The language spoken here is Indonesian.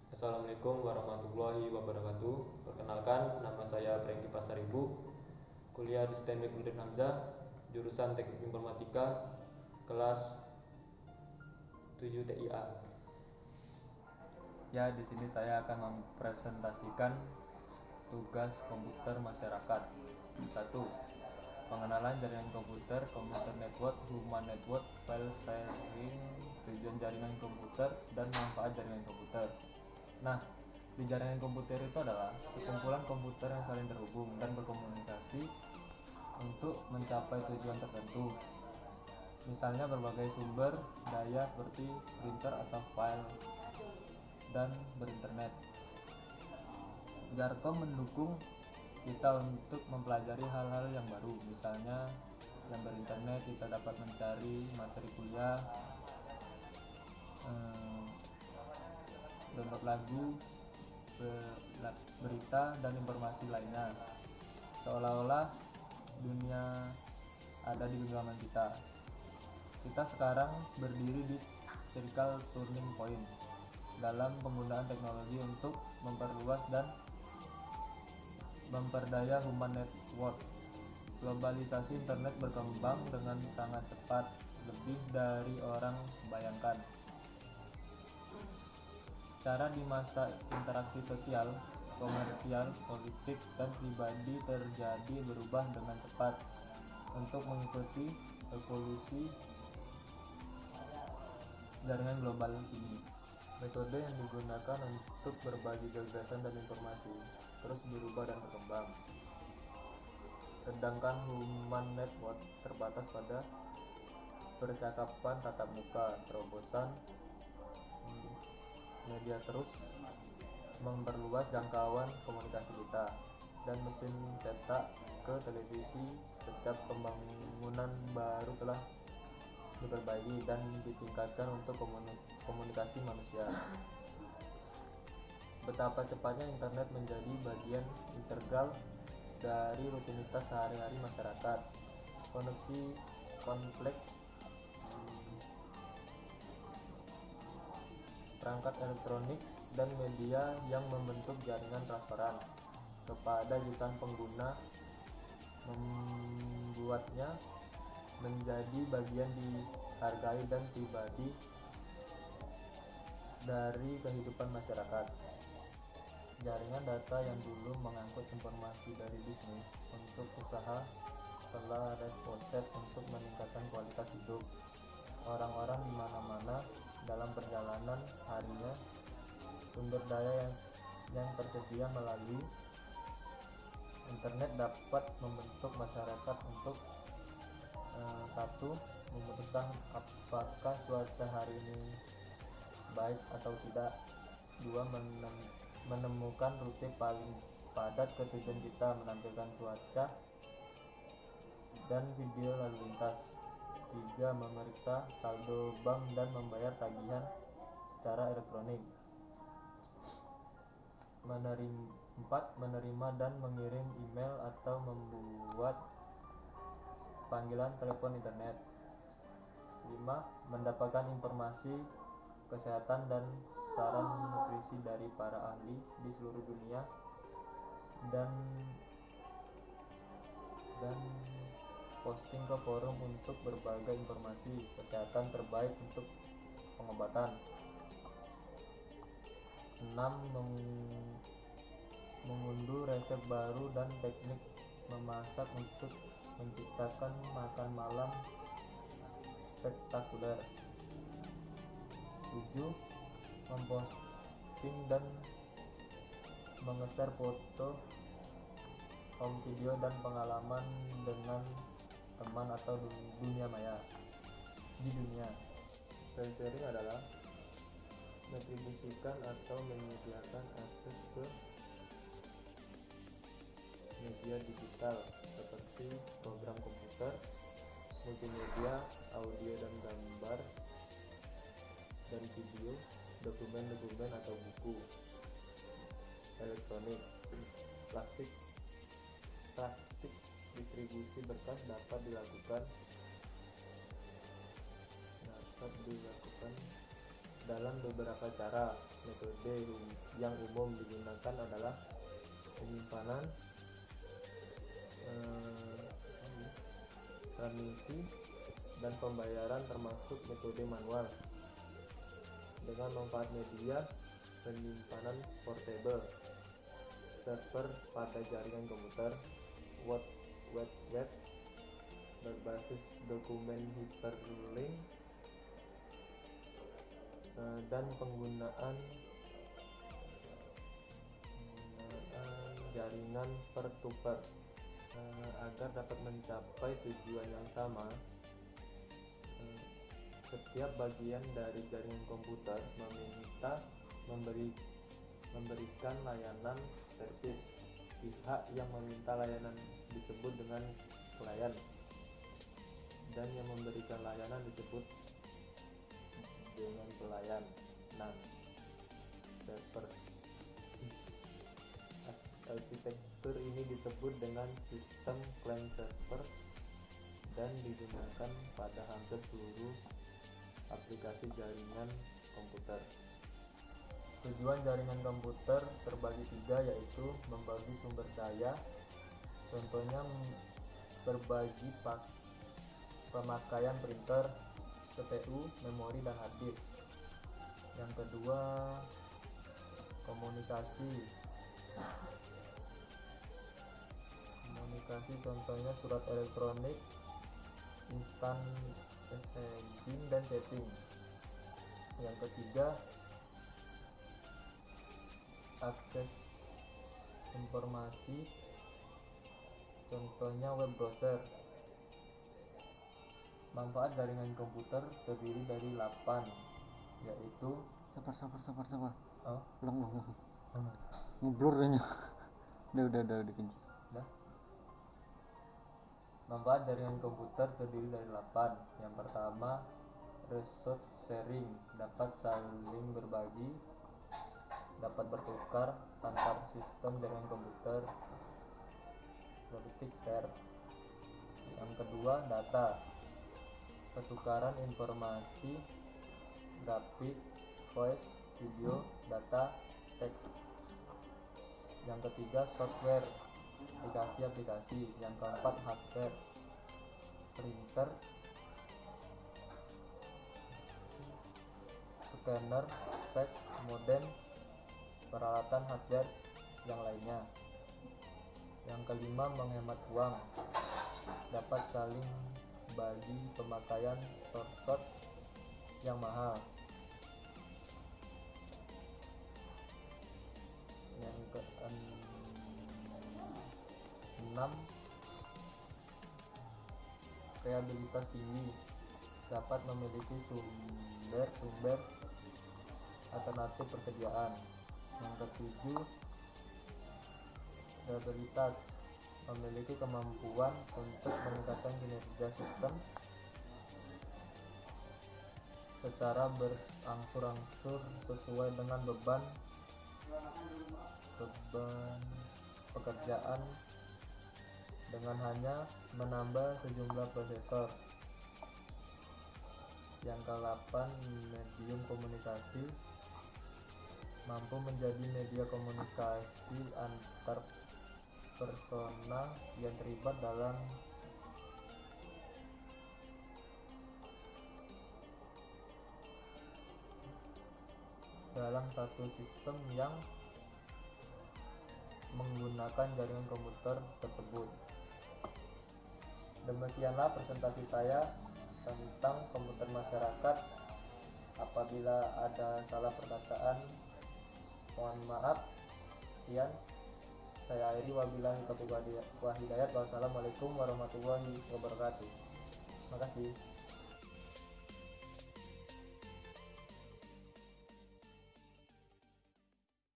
Assalamualaikum warahmatullahi wabarakatuh. Perkenalkan, nama saya Prengki Pasaribu, kuliah di STM Nurdin Hamzah, jurusan Teknik Informatika, kelas 7 TIA. Ya, di sini saya akan mempresentasikan tugas komputer masyarakat. 1. Pengenalan jaringan komputer, computer network, human network, file sharing, tujuan jaringan komputer, dan manfaat jaringan komputer. Nah, di jaringan komputer itu adalah sekumpulan komputer yang saling terhubung dan berkomunikasi untuk mencapai tujuan tertentu. Misalnya berbagai sumber daya seperti printer atau file dan berinternet. Jarkom mendukung kita untuk mempelajari hal-hal yang baru. Misalnya yang berinternet kita dapat mencari materi kuliah, download lagu, berita, dan informasi lainnya, seolah-olah dunia ada di genggaman kita. Kita sekarang berdiri di circle turning point dalam penggunaan teknologi untuk memperluas dan memperdaya human network. Globalisasi internet berkembang dengan sangat cepat, lebih dari orang bayangkan. Cara di masa interaksi sosial, komersial, politik, dan pribadi terjadi berubah dengan cepat untuk mengikuti evolusi jaringan global ini. Metode yang digunakan untuk berbagi gagasan dan informasi terus berubah dan berkembang. Sedangkan human network terbatas pada percakapan tatap muka, terobosan media terus memperluas jangkauan komunikasi kita, dan mesin cetak ke televisi. Setiap pembangunan baru telah diperbaiki dan ditingkatkan untuk komunikasi manusia. Betapa cepatnya internet menjadi bagian integral dari rutinitas sehari-hari masyarakat. Koneksi kompleks perangkat elektronik dan media yang membentuk jaringan transparan kepada jutaan pengguna membuatnya menjadi bagian dihargai dan pribadi dari kehidupan masyarakat. Jaringan data yang dulu mengangkut informasi dari bisnis untuk usaha telah responsif untuk meningkatkan kualitas hidup orang-orang di mana-mana dalam perjalanan harinya. Sumber daya yang tersedia melalui internet dapat membentuk masyarakat untuk 1. Memutuskan apakah cuaca hari ini baik atau tidak. 2. Menemukan rute paling padat ke tujuan kita, menampilkan cuaca dan video lalu lintas. 3. Memeriksa saldo bank dan membayar tagihan secara elektronik. 4. Menerima dan mengirim email atau membuat panggilan telepon internet. 5. Mendapatkan informasi kesehatan dan saran nutrisi dari para ahli di seluruh dunia, dan posting ke forum untuk berbagai informasi kesehatan terbaik untuk pengobatan. 6. Mengunduh resep baru dan teknik memasak untuk menciptakan makan malam spektakuler. 7. Memposting dan menge-share foto, home video, dan pengalaman dengan teman atau dunia maya di dunia. File sharing adalah mendistribusikan atau menyediakan akses ke media digital seperti program komputer, multimedia, audio dan gambar, dan video, dokumen-dokumen atau buku elektronik. Praktik distribusi berkas dapat dilakukan beberapa cara. Metode yang umum digunakan adalah penyimpanan, transmisi, dan pembayaran, termasuk metode manual dengan manfaat media penyimpanan portable, server pada jaringan komputer, World Wide Web berbasis dokumen hyperlink, dan penggunaan jaringan peer-to-peer. Agar dapat mencapai tujuan yang sama, setiap bagian dari jaringan komputer memberikan layanan servis. Pihak yang meminta layanan disebut dengan klien, dan yang memberikan layanan disebut dengan pelayan. Server. Arsitektur ini disebut dengan sistem client server dan digunakan pada hampir seluruh aplikasi jaringan komputer. Tujuan jaringan komputer terbagi tiga, yaitu membagi sumber daya, contohnya berbagi pemakaian printer, CPU, memori, dan hard disk. Yang kedua, komunikasi, contohnya surat elektronik, instant messaging, dan chatting. Yang ketiga, akses informasi, contohnya web browser. Manfaat jaringan komputer terdiri dari 8, yaitu sabar. Oh, Ulang. Ngeblur aja. Udah dikunci. Manfaat jaringan komputer terdiri dari 8. Yang pertama, resource sharing, dapat saling berbagi, dapat bertukar antar sistem jaringan komputer, politik share. Yang kedua, data, pertukaran informasi, grafik, voice, video, data, teks. Yang ketiga, software, aplikasi. Yang keempat, hardware, printer, scanner, fax, modem, peralatan hardware yang lainnya. Yang kelima, menghemat uang, dapat saling bagi pemakaian short yang mahal. Yang keenam, reliabilitas tinggi, dapat memiliki sumber alternatif persediaan. Yang ketujuh, reliabilitas, memiliki kemampuan untuk meningkatkan kinerja sistem secara berangsur-angsur sesuai dengan beban pekerjaan dengan hanya menambah sejumlah prosesor. Yang ke-8, medium komunikasi, mampu menjadi media komunikasi antar persona yang terlibat dalam satu sistem yang menggunakan jaringan komputer tersebut. Demikianlah presentasi saya tentang komputer masyarakat. Apabila ada salah perkataan, mohon maaf. Sekian, saya akhiri, wabillahi taufiq wal hidayah. Wassalamualaikum warahmatullahi wabarakatuh. Terima kasih.